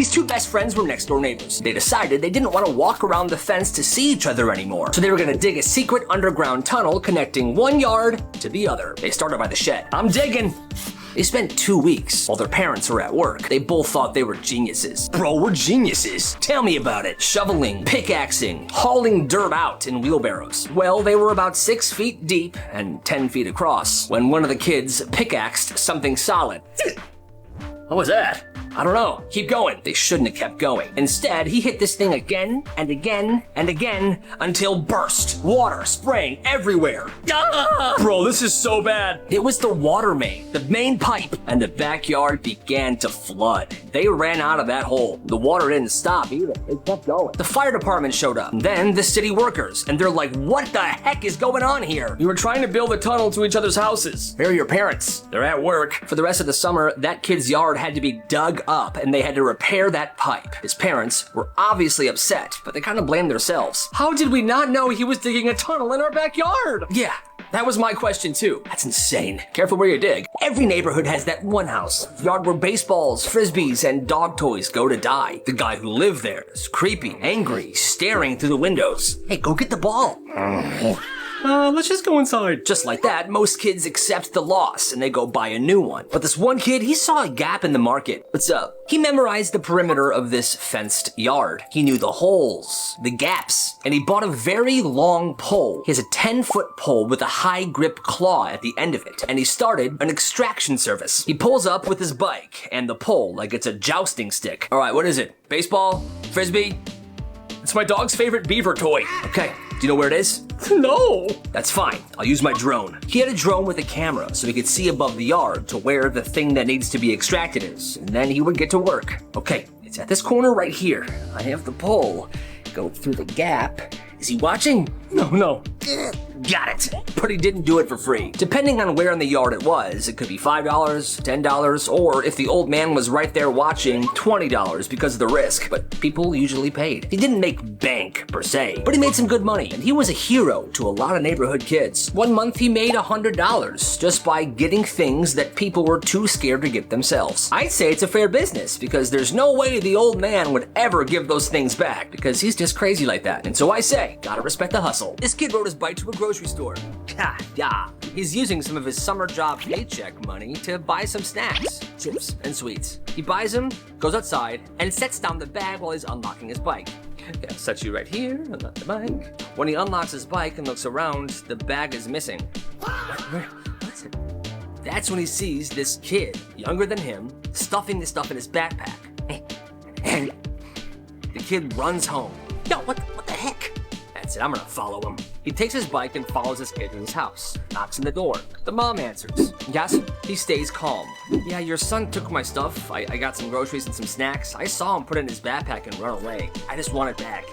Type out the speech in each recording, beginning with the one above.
These two best friends were next door neighbors. They decided they didn't want to walk around the fence to see each other anymore, so they were going to dig a secret underground tunnel connecting one yard to the other. They started by the shed. I'm digging. They spent 2 weeks while their parents were at work. They both thought they were geniuses. Bro, we're geniuses. Tell me about it. Shoveling, pickaxing, hauling dirt out in wheelbarrows. Well, they were about 6 feet deep and 10 feet across when one of the kids pickaxed something solid. What was that? I don't know. Keep going. They shouldn't have kept going. Instead, he hit this thing again and again and again until burst. Water spraying everywhere. Ah! Bro, this is so bad. It was the water main, the main pipe, and the backyard began to flood. They ran out of that hole. The water didn't stop either. It kept going. The fire department showed up, and then the city workers, and they're like, what the heck is going on here? We were trying to build a tunnel to each other's houses. Where are your parents? They're at work. For the rest of the summer, that kid's yard had to be dug up, and they had to repair that pipe. His parents were obviously upset, but they kind of blamed themselves. How did we not know he was digging a tunnel in our backyard? Yeah, that was my question too. That's insane. Careful where you dig. Every neighborhood has that one house, yard where baseballs, frisbees, and dog toys go to die. The guy who lived there is creepy, angry, staring through the windows. Hey, go get the ball. Let's just go inside. Just like that, most kids accept the loss and they go buy a new one. But this one kid, he saw a gap in the market. What's up? He memorized the perimeter of this fenced yard. He knew the holes, the gaps, and he bought a very long pole. He has a 10-foot pole with a high grip claw at the end of it, and he started an extraction service. He pulls up with his bike and the pole like it's a jousting stick. All right, what is it? Baseball? Frisbee? It's my dog's favorite beaver toy. Okay. Do you know where it is? No. That's fine. I'll use my drone. He had a drone with a camera so he could see above the yard to where the thing that needs to be extracted is, and then he would get to work. Okay, it's at this corner right here. I have the pole. Go through the gap. Is he watching? No. Got it. But he didn't do it for free. Depending on where in the yard it was, it could be $5, $10, or if the old man was right there watching, $20 because of the risk. But people usually paid. He didn't make bank per se, but he made some good money, and he was a hero to a lot of neighborhood kids. One month he made $100 just by getting things that people were too scared to get themselves. I'd say it's a fair business because there's no way the old man would ever give those things back because he's just crazy like that. And so I say, gotta respect the hustle. This kid rode his bike to a grocery store. Yeah. He's using some of his summer job paycheck money to buy some snacks, chips, and sweets. He buys them, goes outside, and sets down the bag while he's unlocking his bike. Yeah, set you right here, unlock the bike. When he unlocks his bike and looks around, the bag is missing. What's it? That's when he sees this kid, younger than him, stuffing the stuff in his backpack. And the kid runs home. Yo, what the heck? That's it, I'm gonna follow him. He takes his bike and follows this kid to his house. Knocks on the door. The mom answers. Yes? He stays calm. Yeah, your son took my stuff. I got some groceries and some snacks. I saw him put it in his backpack and run away. I just want it back.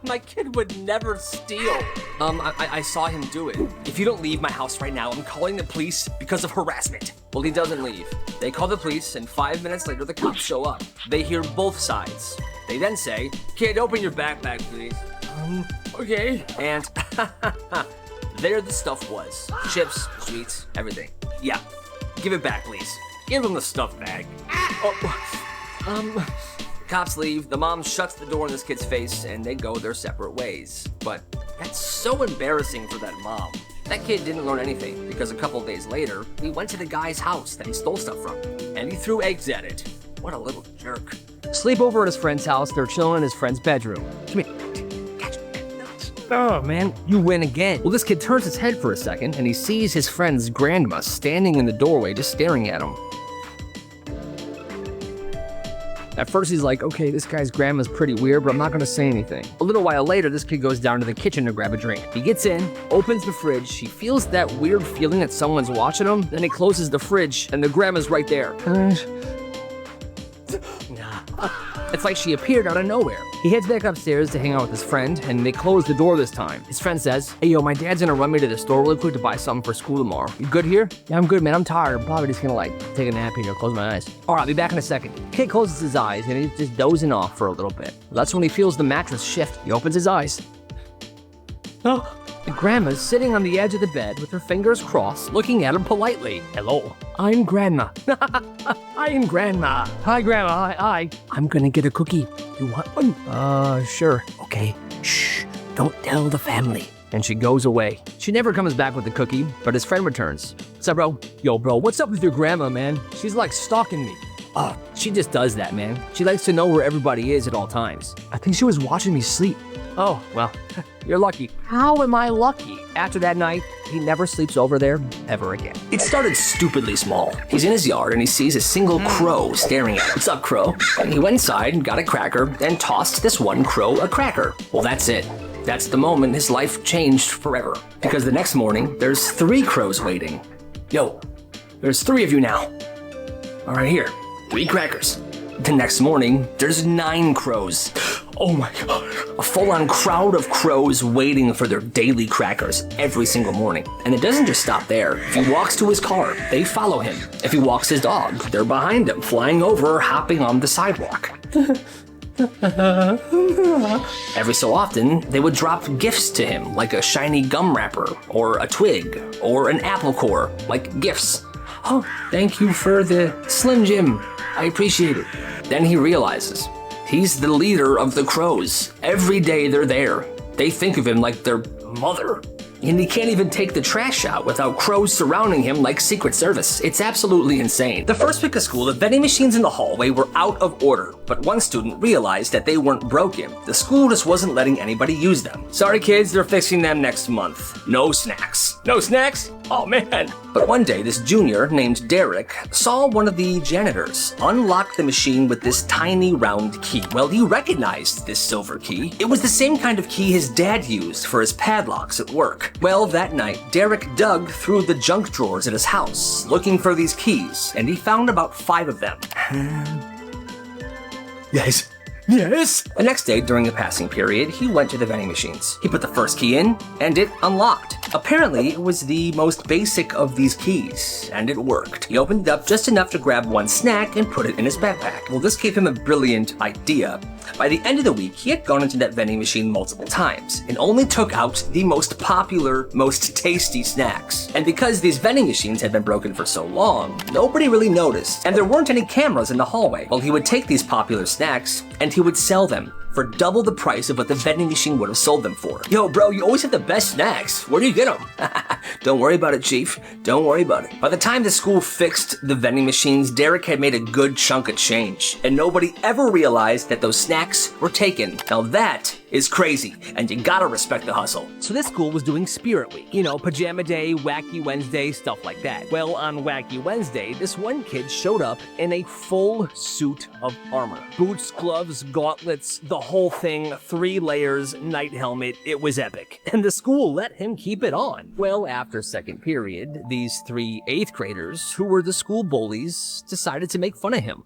My kid would never steal. I saw him do it. If you don't leave my house right now, I'm calling the police because of harassment. Well, he doesn't leave. They call the police, and 5 minutes later, the cops show up. They hear both sides. They then say, kid, open your backpack, please. Okay. And there the stuff was. Chips, sweets, everything. Yeah. Give it back, please. Give him the stuff bag. Cops leave, the mom shuts the door in this kid's face, and they go their separate ways. But that's so embarrassing for that mom. That kid didn't learn anything, because a couple days later, he went to the guy's house that he stole stuff from, and he threw eggs at it. What a little jerk. Sleep over at his friend's house, they're chilling in his friend's bedroom. Come here. Oh, man, you win again. Well, this kid turns his head for a second, and he sees his friend's grandma standing in the doorway just staring at him. At first, he's like, okay, this guy's grandma's pretty weird, but I'm not gonna say anything. A little while later, this kid goes down to the kitchen to grab a drink. He gets in, opens the fridge, he feels that weird feeling that someone's watching him, then he closes the fridge, and the grandma's right there. It's like she appeared out of nowhere. He heads back upstairs to hang out with his friend, and they close the door this time. His friend says, hey, yo, my dad's gonna run me to the store real quick to buy something for school tomorrow. You good here? Yeah, I'm good, man. I'm tired. I'm probably just gonna, take a nap here, close my eyes. All right, I'll be back in a second. Kid closes his eyes, and he's just dozing off for a little bit. That's when he feels the mattress shift. He opens his eyes. Oh, The grandma's sitting on the edge of the bed with her fingers crossed, looking at him politely. Hello, I'm Grandma. I am Grandma. Hi, Grandma. Hi. I'm gonna get a cookie. You want one? Sure. Okay. Shh. Don't tell the family. And she goes away. She never comes back with the cookie, but his friend returns. What's up, bro? Yo, bro, what's up with your grandma, man? She's like stalking me. Oh, she just does that, man. She likes to know where everybody is at all times. I think she was watching me sleep. Oh, well, you're lucky. How am I lucky? After that night, he never sleeps over there ever again. It started stupidly small. He's in his yard and he sees a single crow staring at him. What's up, crow? And he went inside and got a cracker and tossed this one crow a cracker. Well, that's it. That's the moment his life changed forever. Because the next morning, there's 3 crows waiting. Yo, there's 3 of you now. All right, here, 3 crackers. The next morning, there's 9 crows. Oh my God. A full-on crowd of crows waiting for their daily crackers every single morning. And it doesn't just stop there. If he walks to his car, they follow him. If he walks his dog, they're behind him, flying over, hopping on the sidewalk. Every so often, they would drop gifts to him, like a shiny gum wrapper, or a twig, or an apple core, like gifts. Oh, thank you for the Slim Jim. I appreciate it. Then he realizes he's the leader of the crows. Every day they're there. They think of him like their mother. And he can't even take the trash out without crows surrounding him like Secret Service. It's absolutely insane. The first week of school, the vending machines in the hallway were out of order, but one student realized that they weren't broken. The school just wasn't letting anybody use them. Sorry kids, they're fixing them next month. No snacks. No snacks? Oh man. But one day, this junior named Derek saw one of the janitors unlock the machine with this tiny round key. Well, he recognized this silver key. It was the same kind of key his dad used for his padlocks at work. Well, that night, Derek dug through the junk drawers at his house, looking for these keys, and he found about 5 of them. Yes. Yes! The next day, during the passing period, he went to the vending machines. He put the first key in, and it unlocked. Apparently, it was the most basic of these keys, and it worked. He opened it up just enough to grab one snack and put it in his backpack. Well, this gave him a brilliant idea. By the end of the week, he had gone into that vending machine multiple times and only took out the most popular, most tasty snacks. And because these vending machines had been broken for so long, nobody really noticed, and there weren't any cameras in the hallway. Well, he would take these popular snacks and he would sell them for double the price of what the vending machine would have sold them for. Yo, bro, you always have the best snacks. Where do you get them? Don't worry about it, Chief. Don't worry about it. By the time the school fixed the vending machines, Derek had made a good chunk of change, and nobody ever realized that those snacks were taken. Now that is crazy, and you gotta respect the hustle. So this school was doing Spirit Week. You know, Pajama Day, Wacky Wednesday, stuff like that. Well, on Wacky Wednesday, this one kid showed up in a full suit of armor. Boots, gloves, gauntlets, the whole thing, 3 layers, night helmet. It was epic. And the school let him keep it on. Well, after second period, these 3 8th graders, who were the school bullies, decided to make fun of him.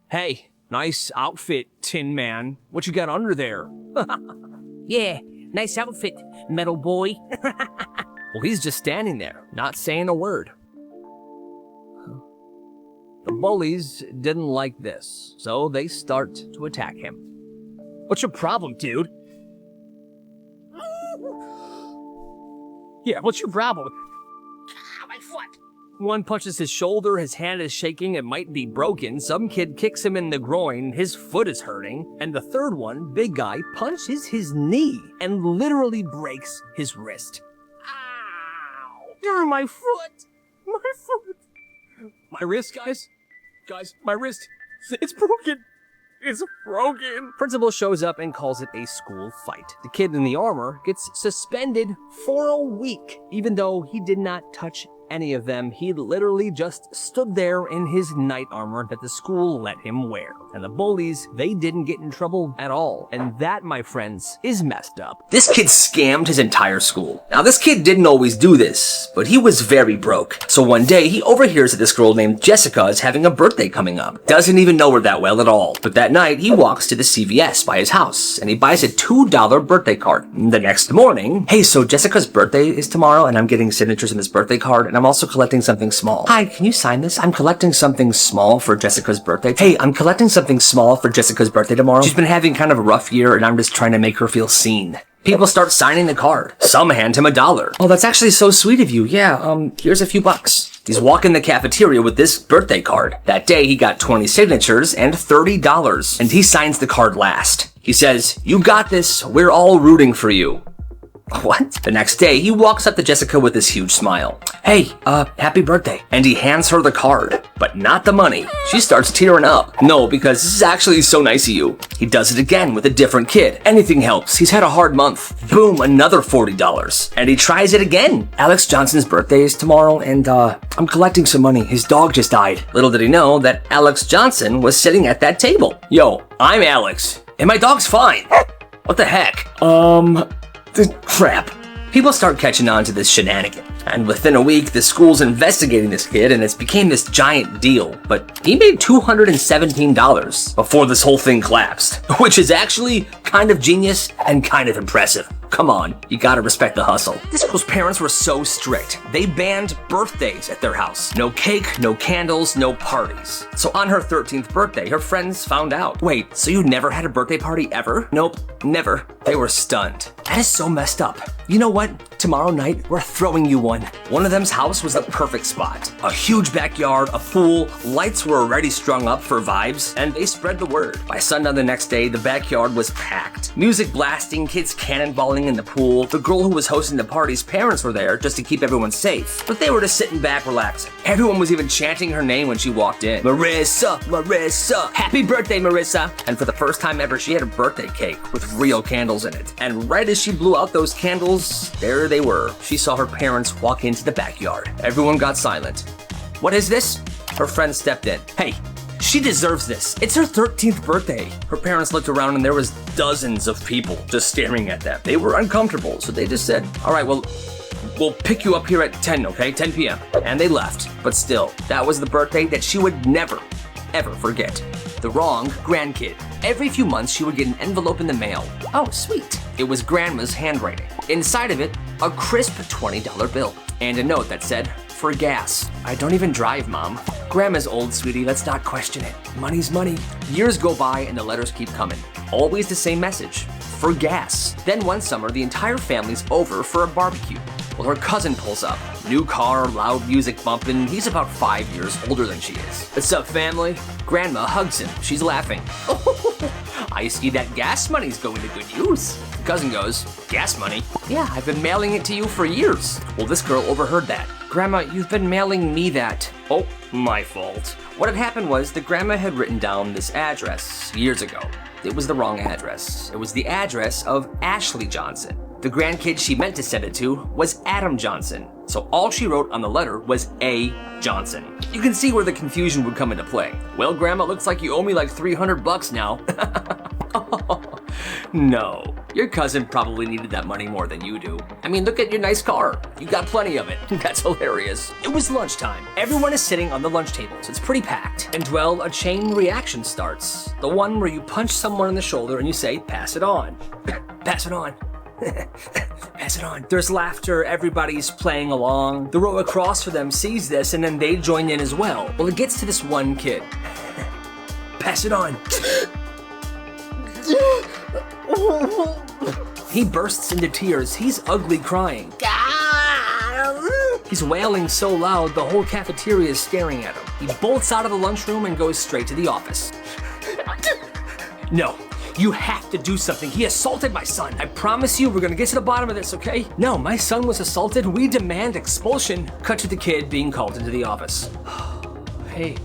Hey, nice outfit, Tin Man. What you got under there? Yeah, nice outfit, metal boy. Well, he's just standing there, not saying a word. The bullies didn't like this, so they start to attack him. What's your problem, dude? Yeah, what's your problem? My foot. One punches his shoulder, his hand is shaking, it might be broken. Some kid kicks him in the groin, his foot is hurting. And the third one, big guy, punches his knee and literally breaks his wrist. Ow! You're my foot! My foot! My wrist, guys? Guys, my wrist. It's broken. It's broken. Principal shows up and calls it a school fight. The kid in the armor gets suspended for a week, even though he did not touch any of them. He literally just stood there in his knight armor that the school let him wear. And the bullies, they didn't get in trouble at all. And that, my friends, is messed up. This kid scammed his entire school. Now, this kid didn't always do this, but he was very broke. So one day, he overhears that this girl named Jessica is having a birthday coming up. Doesn't even know her that well at all. But that night, he walks to the CVS by his house, and he buys a $2 birthday card. The next morning, hey, so Jessica's birthday is tomorrow, and I'm getting signatures in this birthday card, and I'm also collecting something small. Hi, can you sign this? I'm collecting something small for Jessica's birthday. Hey, I'm collecting something small for Jessica's birthday tomorrow. She's been having kind of a rough year, and I'm just trying to make her feel seen. People start signing the card. Some hand him $1. Oh, that's actually so sweet of you. Yeah, here's a few bucks. He's walking the cafeteria with this birthday card. That day, he got 20 signatures and $30. And he signs the card last. He says, "You got this. We're all rooting for you." What? The next day, he walks up to Jessica with this huge smile. "Hey, happy birthday." And he hands her the card, but not the money. She starts tearing up. No, because this is actually so nice of you. He does it again with a different kid. Anything helps. He's had a hard month. Boom, another $40. And he tries it again. Alex Johnson's birthday is tomorrow, and I'm collecting some money. His dog just died. Little did he know that Alex Johnson was sitting at that table. "Yo, I'm Alex, and my dog's fine." What the heck? Crap. People start catching on to this shenanigan. And within a week, the school's investigating this kid and it's became this giant deal. But he made $217 before this whole thing collapsed, which is actually kind of genius and kind of impressive. Come on, you gotta respect the hustle. This girl's parents were so strict. They banned birthdays at their house. No cake, no candles, no parties. So on her 13th birthday, her friends found out. "Wait, so you never had a birthday party ever?" "Nope, never." They were stunned. That is so messed up. You know what? Tomorrow night, we're throwing you one. One of them's house was the perfect spot. A huge backyard, a pool, lights were already strung up for vibes, and they spread the word. By sundown the next day, the backyard was packed. Music blasting, kids cannonballing in the pool. The girl who was hosting the party's parents were there just to keep everyone safe, but they were just sitting back relaxing. Everyone was even chanting her name when she walked in. "Marissa, Marissa, happy birthday, Marissa." And for the first time ever, she had a birthday cake with real candles in it. And right as she blew out those candles, there they were. She saw her parents walk into the backyard. Everyone got silent. "What is this?" Her friend stepped in. "Hey, she deserves this. It's her 13th birthday." Her parents looked around and there was dozens of people just staring at them. They were uncomfortable, so they just said, "All right, well, we'll pick you up here at 10, okay? 10 p.m. And they left. But still, that was the birthday that she would never, ever forget. The wrong grandkid. Every few months, she would get an envelope in the mail. Oh, sweet. It was Grandma's handwriting. Inside of it, a crisp $20 bill. And a note that said, "For gas. I don't even drive, Mom." Grandma's old, sweetie. Let's not question it. Money's money. Years go by and the letters keep coming. Always the same message. For gas. Then one summer, the entire family's over for a barbecue. Well, her cousin pulls up. New car, loud music bumping. He's about 5 years older than she is. "What's up, family?" Grandma hugs him. She's laughing. "I see that gas money's going to good use." The cousin goes, "Gas money? Yeah, I've been mailing it to you for years." Well, this girl overheard that. "Grandma, you've been mailing me that." "Oh, my fault." What had happened was the grandma had written down this address years ago. It was the wrong address. It was the address of Ashley Johnson. The grandkid she meant to send it to was Adam Johnson. So all she wrote on the letter was A. Johnson. You can see where the confusion would come into play. "Well, Grandma, looks like you owe me like $300 now." No, your cousin probably needed that money more than you do. I mean, look at your nice car. You got plenty of it. That's hilarious. It was lunchtime. Everyone is sitting on the lunch tables. It's pretty packed. And well, a chain reaction starts. The one where you punch someone in the shoulder and you say, "Pass it on." Pass it on. Pass it on. There's laughter, everybody's playing along. The row across for them sees this and then they join in as well. Well, it gets to this one kid. Pass it on. He bursts into tears. He's ugly crying. He's wailing so loud the whole cafeteria is staring at him. He bolts out of the lunchroom and goes straight to the office. "No. You have to do something. He assaulted my son. I promise you we're gonna get to the bottom of this, okay?" "No, my son was assaulted. We demand expulsion." Cut to the kid being called into the office. "Hey,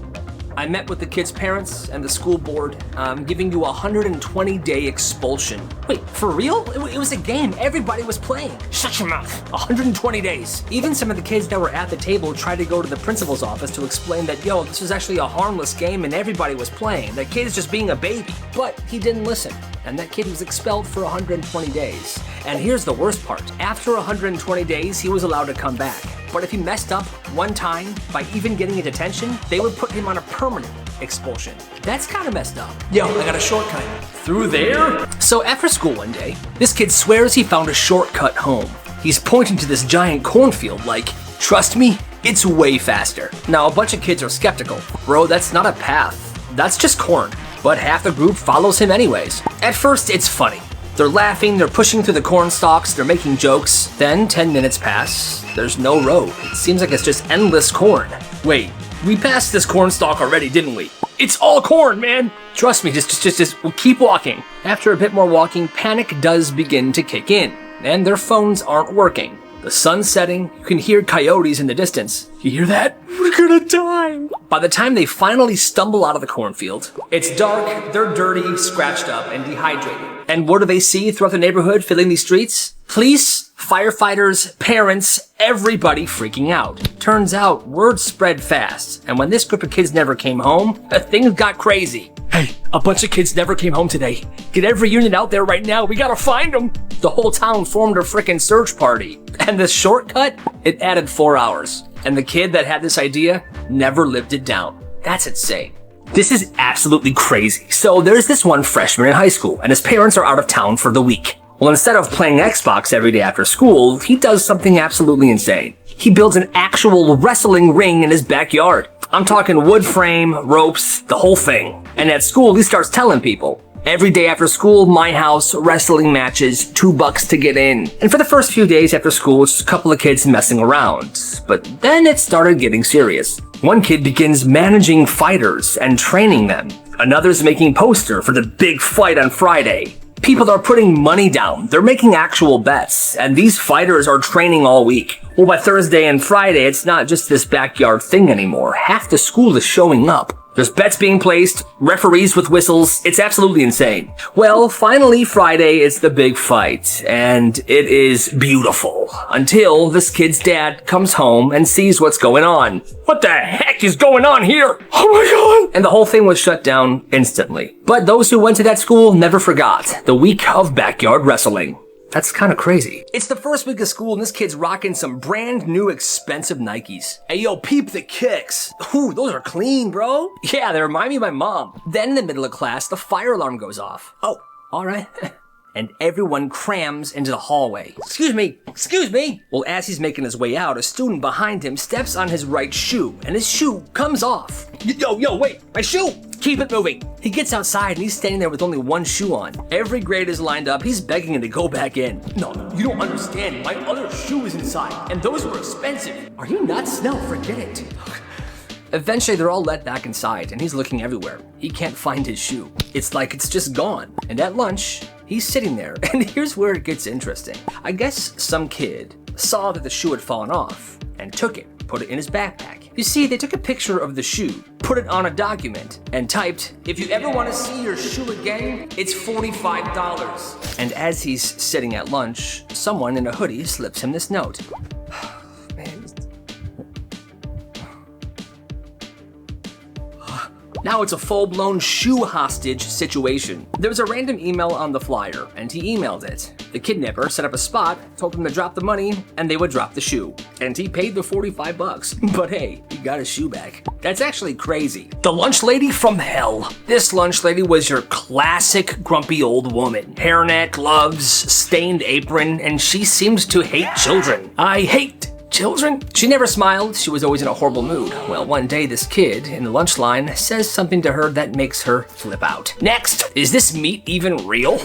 I met with the kid's parents and the school board. I'm giving you a 120-day expulsion." "Wait, for real? It was a game. Everybody was playing." "Shut your mouth. 120 days. Even some of the kids that were at the table tried to go to the principal's office to explain that, yo, this was actually a harmless game and everybody was playing. That kid is just being a baby. But he didn't listen. And that kid was expelled for 120 days. And here's the worst part. After 120 days, he was allowed to come back. But if he messed up one time by even getting a detention, they would put him on a permanent expulsion. That's kind of messed up. Yo, I got a shortcut. Through there? So after school one day, this kid swears he found a shortcut home. He's pointing to this giant cornfield like, "Trust me, it's way faster." Now, a bunch of kids are skeptical. "Bro, that's not a path. That's just corn." But half the group follows him anyways. At first, it's funny. They're laughing, they're pushing through the corn stalks, they're making jokes. Then 10 minutes pass, there's no road. It seems like it's just endless corn. Wait, we passed this corn stalk already, didn't we? It's all corn, man! Trust me, just we'll keep walking. After a bit more walking, panic does begin to kick in, and their phones aren't working. The sun's setting, you can hear coyotes in the distance. You hear that? We're gonna die! By the time they finally stumble out of the cornfield, it's dark, they're dirty, scratched up, and dehydrated. And what do they see throughout the neighborhood filling these streets? Police, firefighters, parents, everybody freaking out. Turns out, word spread fast, and when this group of kids never came home, things got crazy. Hey, a bunch of kids never came home today. Get every unit out there right now, we gotta find them! The whole town formed a frickin' search party. And the shortcut? It added 4 hours. And the kid that had this idea never lived it down. That's insane. This is absolutely crazy. So there's this one freshman in high school, and his parents are out of town for the week. Well, instead of playing Xbox every day after school, he does something absolutely insane. He builds an actual wrestling ring in his backyard. I'm talking wood frame, ropes, the whole thing. And at school, he starts telling people, every day after school, my house, wrestling matches, $2 to get in. And for the first few days after school, it's just a couple of kids messing around. But then it started getting serious. One kid begins managing fighters and training them. Another's making poster for the big fight on Friday. People are putting money down. They're making actual bets. And these fighters are training all week. Well, by Thursday and Friday, it's not just this backyard thing anymore. Half the school is showing up. There's bets being placed, referees with whistles. It's absolutely insane. Well, finally Friday is the big fight, and it is beautiful. Until this kid's dad comes home and sees what's going on. What the heck is going on here? Oh my god! And the whole thing was shut down instantly. But those who went to that school never forgot the week of backyard wrestling. That's kind of crazy. It's the first week of school and this kid's rocking some brand new expensive Nikes. Hey yo, peep the kicks. Ooh, those are clean, bro. Yeah, they remind me of my mom. Then in the middle of class, the fire alarm goes off. Oh, all right. And everyone crams into the hallway. Excuse me. Well, as he's making his way out, a student behind him steps on his right shoe, and his shoe comes off. Yo, wait, my shoe! Keep it moving. He gets outside and he's standing there with only one shoe on. Every grade is lined up. He's begging him to go back in. No, you don't understand. My other shoe is inside, and those were expensive. Are you nuts? No, forget it. Eventually, they're all let back inside, and he's looking everywhere. He can't find his shoe. It's like it's just gone. And at lunch, he's sitting there, and here's where it gets interesting. I guess some kid saw that the shoe had fallen off and took it, put it in his backpack. You see, they took a picture of the shoe, put it on a document, and typed, "If you ever want to see your shoe again, it's $45. And as he's sitting at lunch, someone in a hoodie slips him this note. Now it's a full-blown shoe hostage situation. There was a random email on the flyer, and he emailed it. The kidnapper set up a spot, told him to drop the money, and they would drop the shoe. And he paid the $45. But hey, he got his shoe back. That's actually crazy. The lunch lady from hell. This lunch lady was your classic grumpy old woman. Hairnet, gloves, stained apron, and she seems to hate children. I hate children? She never smiled. She was always in a horrible mood. Well, one day this kid in the lunch line says something to her that makes her flip out. Next, is this meat even real?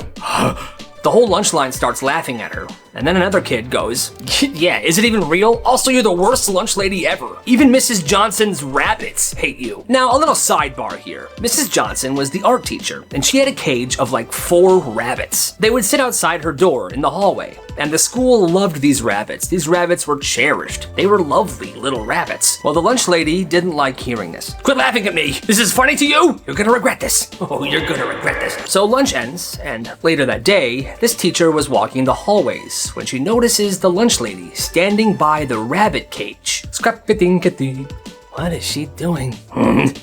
The whole lunch line starts laughing at her. And then another kid goes, yeah, is it even real? Also, you're the worst lunch lady ever. Even Mrs. Johnson's rabbits hate you. Now, a little sidebar here. Mrs. Johnson was the art teacher, and she had a cage of like 4 rabbits. They would sit outside her door in the hallway, and the school loved these rabbits. These rabbits were cherished. They were lovely little rabbits. Well, the lunch lady didn't like hearing this. Quit laughing at me. This is funny to you? You're gonna regret this. Oh, you're gonna regret this. So lunch ends, and later that day, this teacher was walking the hallways when she notices the lunch lady standing by the rabbit cage. Scrap-a-dink-a-dink. What is she doing?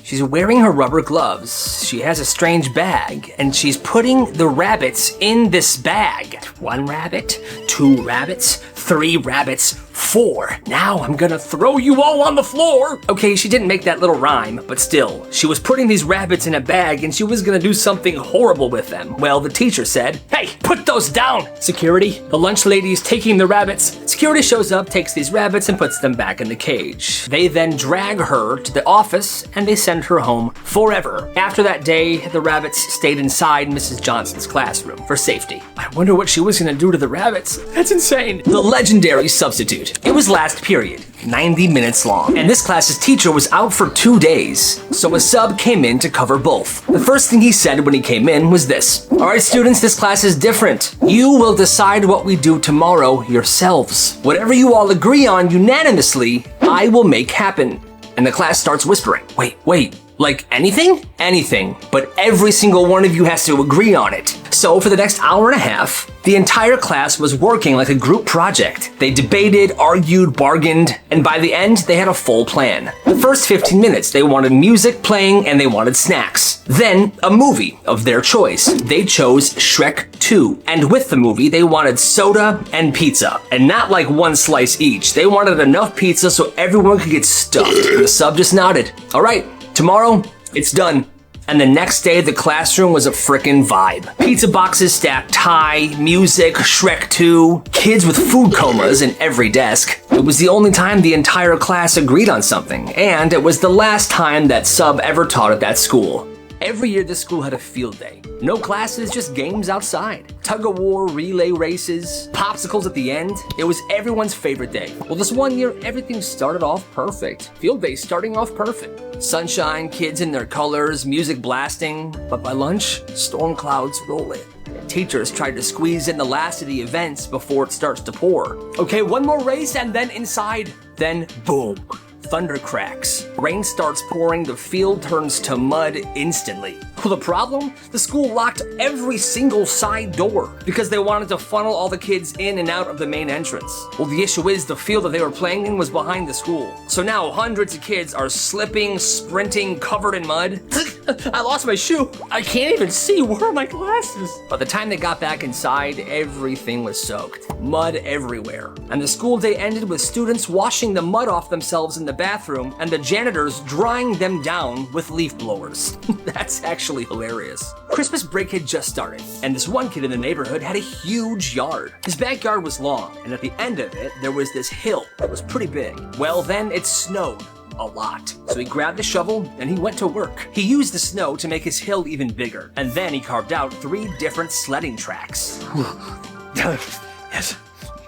She's wearing her rubber gloves. She has a strange bag, and she's putting the rabbits in this bag. 1 rabbit, 2 rabbits, 3 rabbits, 4. Now I'm gonna throw you all on the floor. Okay, she didn't make that little rhyme, but still, she was putting these rabbits in a bag and she was gonna do something horrible with them. Well, the teacher said, "Hey, put those down!" Security, the lunch lady is taking the rabbits. Security shows up, takes these rabbits and puts them back in the cage. They then drag her to the office and they send her home forever. After that day, the rabbits stayed inside Mrs. Johnson's classroom for safety. I wonder what she was gonna do to the rabbits. That's insane. The legendary substitute. It was last period, 90 minutes long, and this class's teacher was out for 2 days, so a sub came in to cover both. The first thing he said when he came in was this: "All right, students, this class is different. You will decide what we do tomorrow yourselves. Whatever you all agree on unanimously, I will make happen." And the class starts whispering. Wait. Like anything? Anything. But every single one of you has to agree on it. So for the next hour and a half, the entire class was working like a group project. They debated, argued, bargained, and by the end, they had a full plan. The first 15 minutes, they wanted music playing and they wanted snacks. Then, a movie of their choice. They chose Shrek 2. And with the movie, they wanted soda and pizza. And not like one slice each. They wanted enough pizza so everyone could get stuffed. And the sub just nodded. All right. Tomorrow, it's done. And the next day, the classroom was a frickin' vibe. Pizza boxes stacked high, music, Shrek 2, kids with food comas in every desk. It was the only time the entire class agreed on something, and it was the last time that sub ever taught at that school. Every year, this school had a field day. No classes, just games outside. Tug-of-war, relay races, popsicles at the end. It was everyone's favorite day. Well, this one year, everything started off perfect. Field day starting off perfect. Sunshine, kids in their colors, music blasting. But by lunch, storm clouds roll in. Teachers tried to squeeze in the last of the events before it starts to pour. Okay, one more race and then inside. Then boom. Thunder cracks. Rain starts pouring, the field turns to mud instantly. Well, the problem? The school locked every single side door because they wanted to funnel all the kids in and out of the main entrance. Well, the issue is the field that they were playing in was behind the school. So now hundreds of kids are slipping, sprinting, covered in mud. I lost my shoe. I can't even see. Where are my glasses? By the time they got back inside, everything was soaked. Mud everywhere. And the school day ended with students washing the mud off themselves in the bathroom and the janitors drying them down with leaf blowers. That's actually hilarious. Christmas break had just started, and this one kid in the neighborhood had a huge yard. His backyard was long, and at the end of it, there was this hill that was pretty big. Well, then it snowed a lot. So he grabbed a shovel and he went to work. He used the snow to make his hill even bigger, and then he carved out 3 different sledding tracks.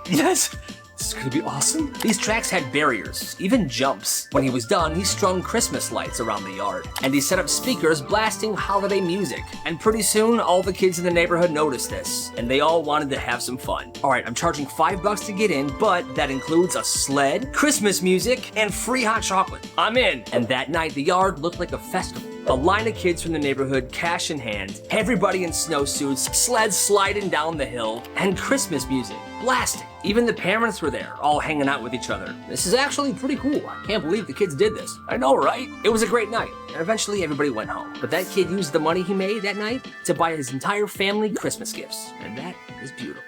Yes. This is gonna be awesome. These tracks had barriers, even jumps. When he was done, he strung Christmas lights around the yard, and he set up speakers blasting holiday music. And pretty soon, all the kids in the neighborhood noticed this, and they all wanted to have some fun. All right, I'm charging $5 to get in, but that includes a sled, Christmas music, and free hot chocolate. I'm in. And that night, the yard looked like a festival. A line of kids from the neighborhood, cash in hand, everybody in snowsuits, sleds sliding down the hill, and Christmas music blasting. Even the parents were there, all hanging out with each other. This is actually pretty cool. I can't believe the kids did this. I know, right? It was a great night, and eventually everybody went home. But that kid used the money he made that night to buy his entire family Christmas gifts, and that is beautiful.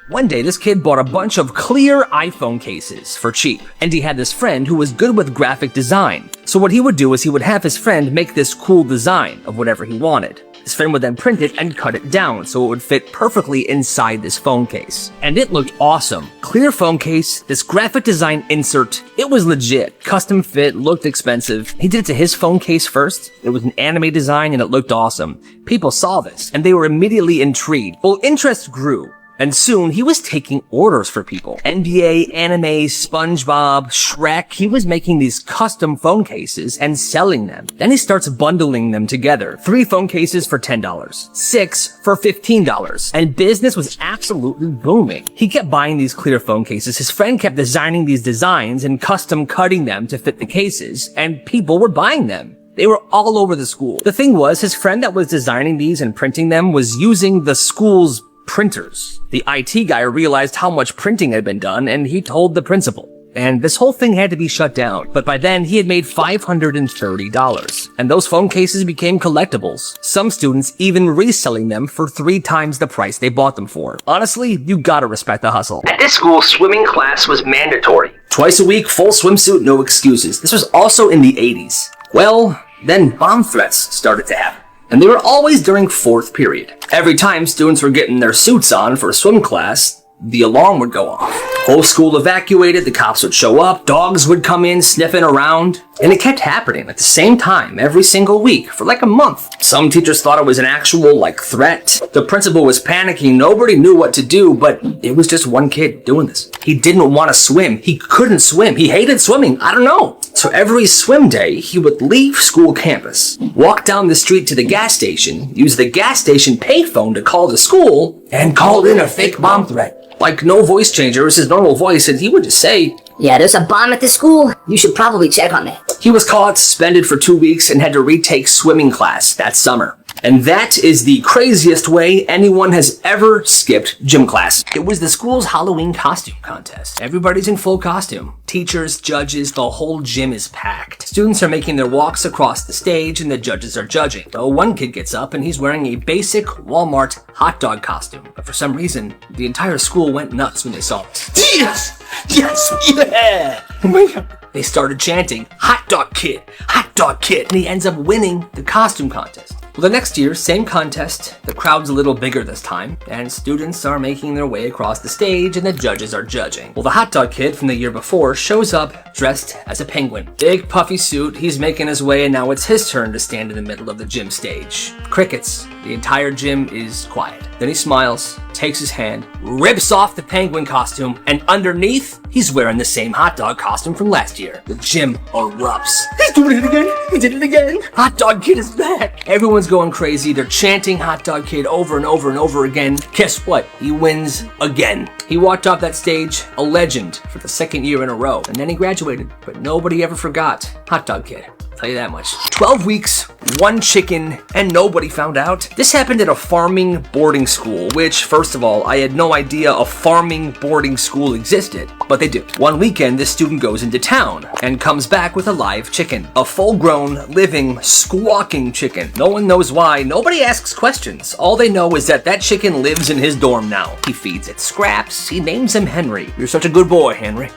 One day, this kid bought a bunch of clear iPhone cases for cheap, and he had this friend who was good with graphic design. So what he would do is he would have his friend make this cool design of whatever he wanted. His friend would then print it and cut it down so it would fit perfectly inside this phone case. And it looked awesome. Clear phone case, this graphic design insert, it was legit. Custom fit, looked expensive. He did it to his phone case first. It was an anime design and it looked awesome. People saw this and they were immediately intrigued. Well, interest grew. And soon, he was taking orders for people. NBA, anime, SpongeBob, Shrek. He was making these custom phone cases and selling them. Then he starts bundling them together. 3 phone cases for $10. 6 for $15. And business was absolutely booming. He kept buying these clear phone cases. His friend kept designing these designs and custom cutting them to fit the cases. And people were buying them. They were all over the school. The thing was, his friend that was designing these and printing them was using the school's printers. The IT guy realized how much printing had been done and he told the principal. and this whole thing had to be shut down. But by then, he had made $530, and those phone cases became collectibles. Some students even reselling them for 3 times the price they bought them for. Honestly, you gotta respect the hustle. At this school, swimming class was mandatory. Twice a week, full swimsuit, no excuses. This was also in the 80s. Well, then bomb threats started to happen. And they were always during 4th period. Every time students were getting their suits on for swim class, the alarm would go off. Whole school evacuated, the cops would show up, dogs would come in sniffing around, and it kept happening at the same time every single week for like a month. Some teachers thought it was an actual threat. The principal was panicking, nobody knew what to do, but it was just one kid doing this. He didn't want to swim, he couldn't swim, he hated swimming, I don't know. So every swim day, he would leave school campus, walk down the street to the gas station, use the gas station payphone to call the school, and call in a fake bomb threat. Like no voice changer, it was his normal voice, and he would just say, "Yeah, there's a bomb at the school. You should probably check on it." He was caught, suspended for 2 weeks, and had to retake swimming class that summer. And that is the craziest way anyone has ever skipped gym class. It was the school's Halloween costume contest. Everybody's in full costume. Teachers, judges, the whole gym is packed. Students are making their walks across the stage and the judges are judging. Though one kid gets up and he's wearing a basic Walmart hot dog costume. But for some reason, the entire school went nuts when they saw it. Yes! Yes! Yeah! Oh my God. They started chanting, "Hot dog kid! Hot dog kid!" And he ends up winning the costume contest. Well, the next year, same contest, the crowd's a little bigger this time, and students are making their way across the stage and the judges are judging. Well, the hot dog kid from the year before shows up dressed as a penguin. Big puffy suit, he's making his way, and now it's his turn to stand in the middle of the gym stage. Crickets. The entire gym is quiet. Then he smiles, takes his hand, rips off the penguin costume, and underneath, he's wearing the same hot dog costume from last year. The gym erupts. He's doing it again! He did it again! Hot dog kid is back! Everyone's going crazy. They're chanting hot dog kid over and over and over again. Guess what? He wins again. He walked off that stage a legend for the 2nd year in a row. And then he graduated. But nobody ever forgot hot dog kid. Tell you that much. 12 weeks, 1 chicken, and nobody found out. This happened at a farming boarding school, which, first of all, I had no idea a farming boarding school existed, but they do. One weekend, this student goes into town and comes back with a live chicken. A full-grown, living, squawking chicken. No one knows why. Nobody asks questions. All they know is that that chicken lives in his dorm now. He feeds it scraps. He names him Henry. You're such a good boy, Henry.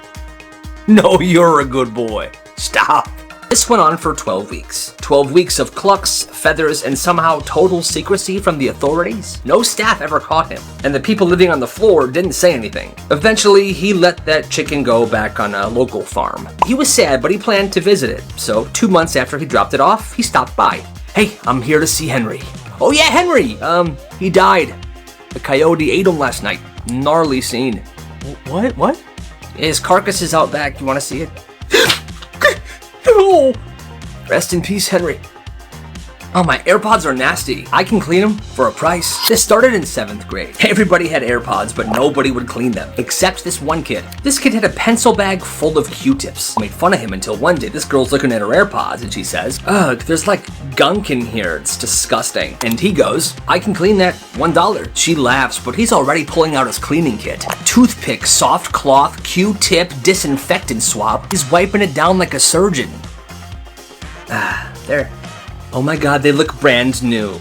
No, you're a good boy. Stop. This went on for 12 weeks. 12 weeks of clucks, feathers, and somehow total secrecy from the authorities. No staff ever caught him, and the people living on the floor didn't say anything. Eventually, he let that chicken go back on a local farm. He was sad, but he planned to visit it. So 2 months after he dropped it off, he stopped by. "Hey, I'm here to see Henry." "Oh yeah, Henry! He died. The coyote ate him last night. Gnarly scene." What? His carcass is out back. You want to see it? No! Rest in peace, Henry. Oh, my AirPods are nasty. I can clean them for a price. This started in 7th grade. Everybody had AirPods, but nobody would clean them, except this one kid. This kid had a pencil bag full of Q-tips. I made fun of him until one day this girl's looking at her AirPods and she says, "Ugh, there's like gunk in here. It's disgusting." And he goes, "I can clean that, $1. She laughs, but he's already pulling out his cleaning kit. Toothpick, soft cloth, Q-tip, disinfectant swab. He's wiping it down like a surgeon. There. Oh my God, they look brand new.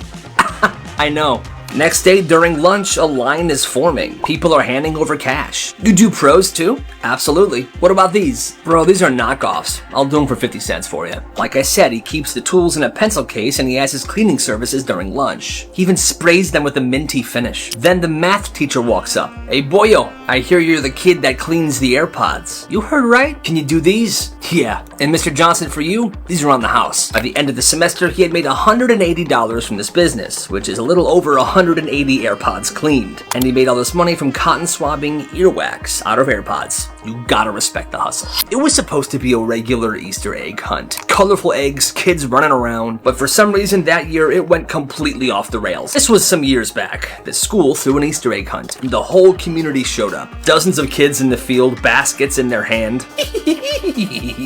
I know. Next day during lunch, a line is forming. People are handing over cash. You do pros too? Absolutely. What about these? Bro, these are knockoffs. I'll do them for 50 cents for you. Like I said, he keeps the tools in a pencil case and he has his cleaning services during lunch. He even sprays them with a minty finish. Then the math teacher walks up. "Hey boyo, I hear you're the kid that cleans the AirPods. You heard right? Can you do these?" "Yeah. And Mr. Johnson, for you, these are on the house." By the end of the semester, he had made $180 from this business, which is a little over 180 AirPods cleaned. And he made all this money from cotton swabbing earwax out of AirPods. You gotta respect the hustle. It was supposed to be a regular Easter egg hunt. Colorful eggs, kids running around, but for some reason that year it went completely off the rails. This was some years back. The school threw an Easter egg hunt, and the whole community showed up. up. Dozens of kids in the field, baskets in their hand.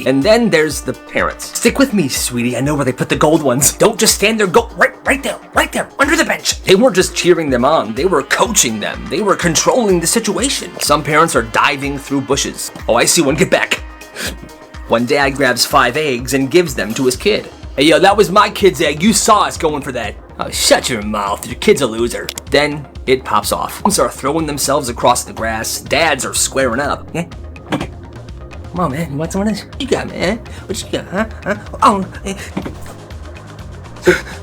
And then there's the parents. Stick with me, sweetie. I know where they put the gold ones. Don't just stand there. Go right there, under the bench. They weren't just cheering them on. They were coaching them. They were controlling the situation. Some parents are diving through bushes. Oh, I see one. Get back. One dad grabs 5 eggs and gives them to his kid. Hey, yo, that was my kid's egg. You saw us going for that. Oh, shut your mouth. Your kid's a loser. Then it pops off. Moms are throwing themselves across the grass. Dads are squaring up. Yeah? Come on, man. You want some of this? You got, man? What you got, huh? Oh,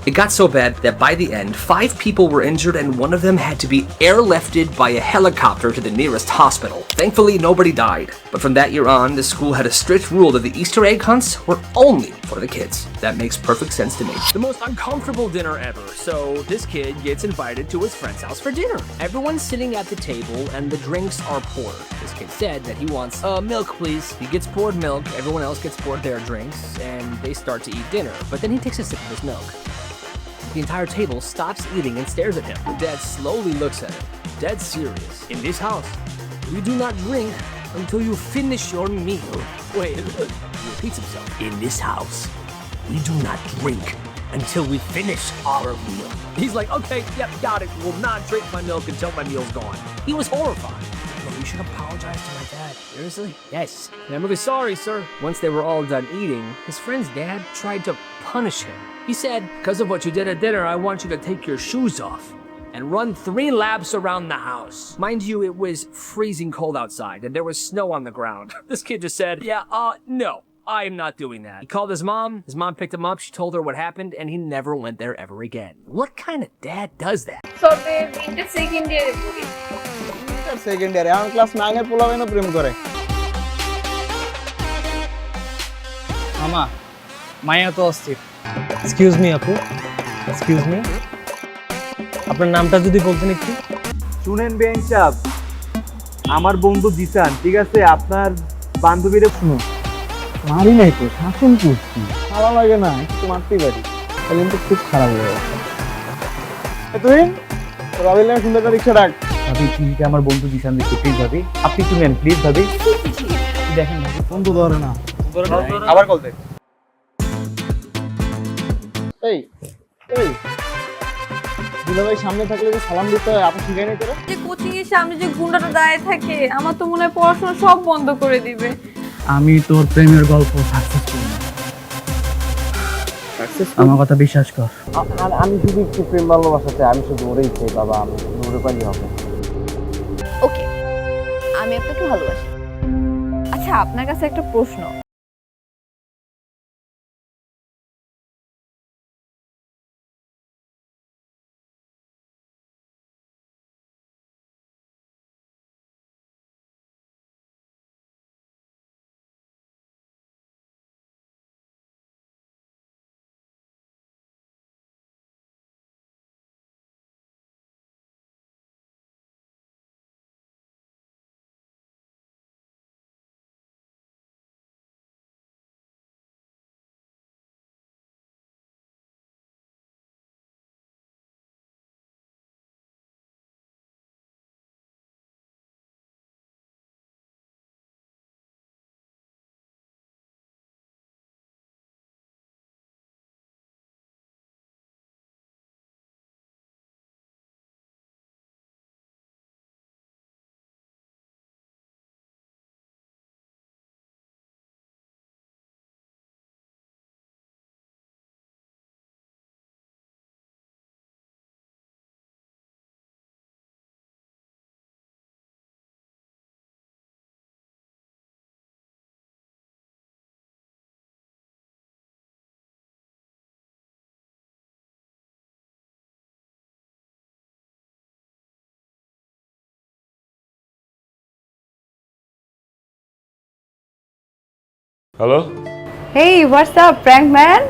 It got so bad that by the end, 5 people were injured and one of them had to be airlifted by a helicopter to the nearest hospital. Thankfully, nobody died. But from that year on, the school had a strict rule that the Easter egg hunts were only for the kids. That makes perfect sense to me. The most uncomfortable dinner ever. So this kid gets invited to his friend's house for dinner. Everyone's sitting at the table and the drinks are poured. This kid said that he wants milk, please. He gets poured milk, everyone else gets poured their drinks, and they start to eat dinner. But then he takes a sip of his milk. The entire table stops eating and stares at him. The dad slowly looks at him, dead serious. In this house, we do not drink until you finish your meal. Wait, he repeats himself. In this house, we do not drink until we finish our meal. He's like, okay, yep, got it. Will not drink my milk until my meal's gone. He was horrified. Well, you should apologize to my dad. Seriously? Yes. And I'm really sorry, sir. Once they were all done eating, his friend's dad tried to punish him. He said, because of what you did at dinner, I want you to take your shoes off and run 3 laps around the house. Mind you, it was freezing cold outside and there was snow on the ground. This kid just said, no, I am not doing that. He called his mom picked him up, she told her what happened, and he never went there ever again. What kind of dad does that? তবে তিনটে second ইয়ারে পড়ি second ইয়ারে আমি class 9 এর পোলাবেনও প্রেম করে মামা মায়া তো অস্থির এক্সকিউজ মি আপু এক্সকিউজ মি আপনার নামটা যদি বলতেন একটু শুনেন বেঞ্চ সাহেব আমার বন্ধু জিসান ঠিক আছে আপনার বান্ধবীরে শুনুন মারি নাই তো শাসন করছি ভালো লাগে না একটু মারতেই পারি কিন্তু খুব খারাপ হয়ে গেছে তুই রবিল নামে সুন্দর একটা রিক্সা ডাক ভাবি চিনিটা আমার বন্ধু জিসান দেখতে প্লিজ ভাবি আপনি একটু নেন প্লিজ ভাবি দেখেন ভাবি বন্ধু ধরে না আবার কল দে এই এই দুলাভাই সামনে থাকলে যে সালাম দিতে হয় আপনি শিখাই নাই তোরা যে কোচিং এর সামনে যে গুন্ডাটা দাঁড়িয়ে থাকে আমার তো মনে হয় পড়াশোনা সব বন্ধ করে দিবে আমি তোর প্রেমের গল্প সাকসেসফুল আমার কথা বিশ্বাস কর আমি শুধু একটু প্রেম ভালোবাসাতে আমি শুধু ওরেই চাই বাবা আমি ওরে পালি হবে ওকে আমি আপনাকে ভালোবাসি আচ্ছা আপনার কাছে একটা প্রশ্ন hello hey what's up prank man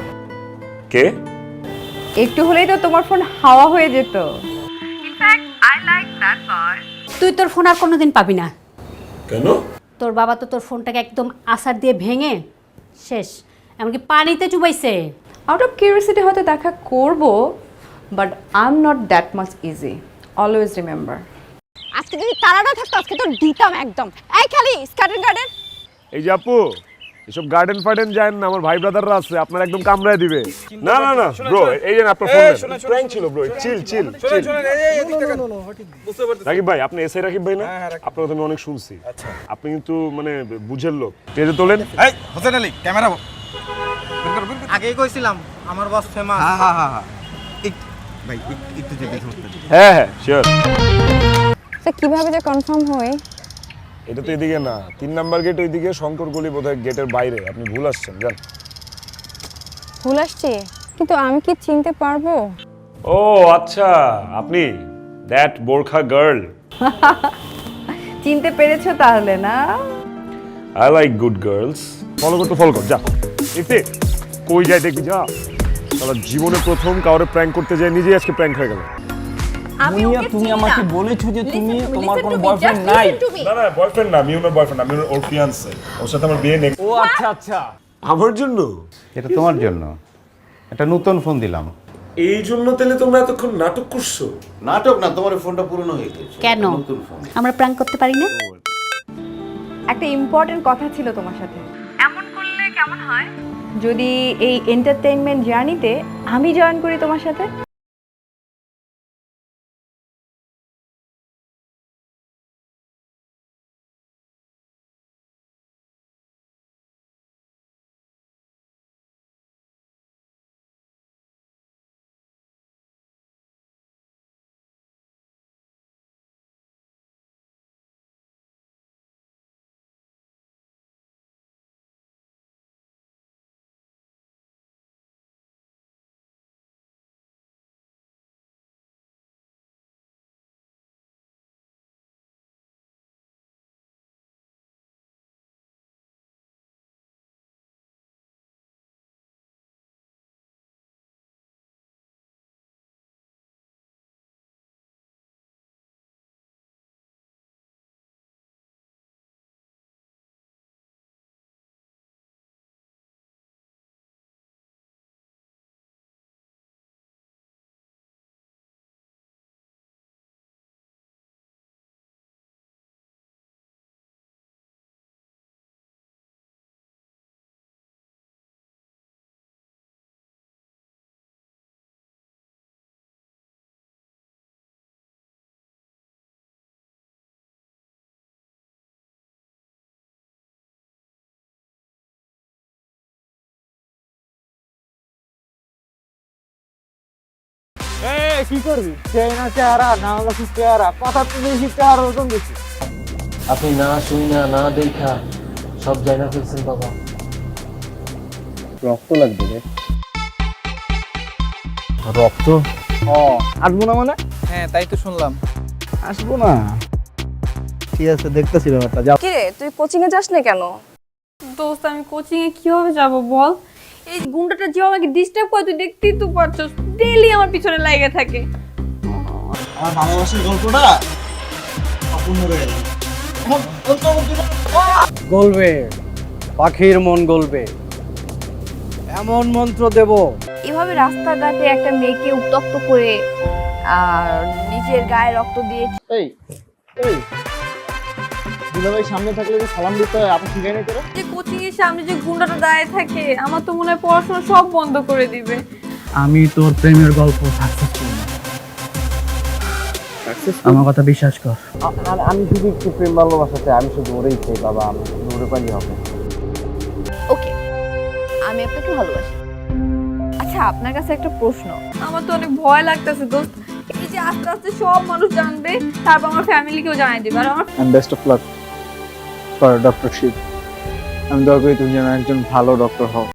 কে একটু হলেই তো তোমার ফোন হাওয়া হয়ে যেত তুই তোর ফোন আর কোনোদিন পাবি না। কেন তোর বাবা তো তোর ফোনটাকে একদম আছাড় দিয়ে ভেঙে শেষ, এমনকি পানিতে চুবাইছে। আউট অফ কিউরিওসিটি হয়তো দেখা করব but I am not that much easy always remember আজকে আজকে যদি তারাটা থাকতো আজকে তো দিতাম একদম। এই খালি স্কার্টেন গার্ডেন। এই যে আপু এসব গার্ডেন ফার্ডেন যায় না, আমার ভাই ব্রাদাররা আছে, আপনার একদম কামড়ায় দিবে। না না না ব্রো, এই যে আপনার ফোন প্র্যাঙ্ক ছিল ব্রো, চিল চিল চিল। রাকিব ভাই, আপনি এসআই রাকিব ভাই না? আপনার কথা আমি অনেক শুনছি। আপনি কিন্তু মানে বুঝের লোক। পেজে তোলেন। এই হোসেন আলী ক্যামেরা আগেই কইছিলাম আমার বস ফেমাস। হ্যাঁ হ্যাঁ হ্যাঁ ভাই একটু যদি ধরতে। হ্যাঁ হ্যাঁ শিওর। তো কিভাবে যে কনফার্ম হয়? এটা তো এদিকে না, 3 নাম্বার গেট ওইদিকে, শঙ্কর গলি বোধহয় গেটের বাইরে। আপনি ভুল আসছেন, যান। ভুল আসছে? কিন্তু আমি কি চিনতে পারবো? ও আচ্ছা, আপনি দ্যাট বোরখা গার্ল। চিনতে পেরেছো তাহলে না? I like good girls. Follow কর তো, ফলো কর, যা। এতে কই যায় দেখবি, যা। তাহলে জীবনে প্রথম কাউরে প্র্যাঙ্ক করতে যায়, নিজেই আজকে প্র্যাঙ্ক হয়ে গেল। তুমি আমাকে বলেছো যে তুমি তোমার কোনো বয়ফ্রেন্ড নাই। না না, বয়ফ্রেন্ড না, আমি ওর বয়ফ্রেন্ড, আমি ওর ফিয়ান্সে। ওর সাথে আমার বিয়ে নেক্সট। ও আচ্ছা আচ্ছা। আমার জন্য? এটা তোমার জন্য। একটা নতুন ফোন দিলাম। এই জন্য তাহলে তোমরা এতক্ষণ নাটক করছো? নাটক না, তোমার ফোনটা পুরনো হয়ে গেছে। কেন নতুন ফোন। আমরা প্র্যাঙ্ক করতে পারি না? একটা ইম্পর্টেন্ট কথা ছিল তোমার সাথে। এমন করলে কেমন হয় যদি এই এন্টারটেইনমেন্ট জার্নিতে আমি জয়েন করি তোমার সাথে? এই কি করবি? চেনা চেহারা না হলে কি চেহারা, কথা তো বেশি চেহারা ওরকম বেশি। আপনি না শুই না না দেখা সব জায়গা ফেলছেন বাবা। রক্ত লাগবে রে। রক্ত? ও আসবো না মানে? হ্যাঁ তাই তো শুনলাম। আসবো না, ঠিক আছে দেখতেছি ব্যাপারটা। যাও। কি রে, তুই কোচিং এ যাস না কেন? দোস্ত আমি কোচিং এ কিভাবে যাব বল? এই গুন্ডাটা যে আমাকে ডিস্টার্ব করে, তুই দেখতেই তো পারছস, ডেইলি আমার পিছনে লাগে থাকে। আমার ভালোবাসার গল্পটা অপূর্ণ রয়ে গেল। গলবে, পাখির মন গলবে, এমন মন্ত্র দেব। এভাবে রাস্তাঘাটে একটা মেয়েকে উত্তক্ত করে আর নিজের গায়ে রক্ত দিয়ে এই এই দুলাভাই সামনে থাকলে যে সালাম দিতে হয়, আপনি শিখাই নাই তোরা? যে কোচিং এর সামনে যে গুন্ডাটা দাঁড়িয়ে থাকে, আমার তো মনে হয় পড়াশোনা সব বন্ধ করে দিবে। আমি তোর প্রেমের গল্প সাকসেসফুল না। আমার কথা বিশ্বাস কর। আমি শুধু একটু প্রেম ভালোবাসা চাই, আমি শুধু ওরেই চাই বাবা, আমি শুধু ওরে পাইলে হবে। ওকে, আমি আপনাকে ভালোবাসি। আচ্ছা, আপনার কাছে একটা প্রশ্ন। আমার তো অনেক ভয় লাগতেছে দোস্ত, এই যে আস্তে আস্তে সব মানুষ জানবে, তারপর আমার ফ্যামিলিকেও জানিয়ে দেবে, আর আমার and best of luck for doctorship. আমি দোয়া করি তুমি যেন একজন ভালো ডক্টর হও।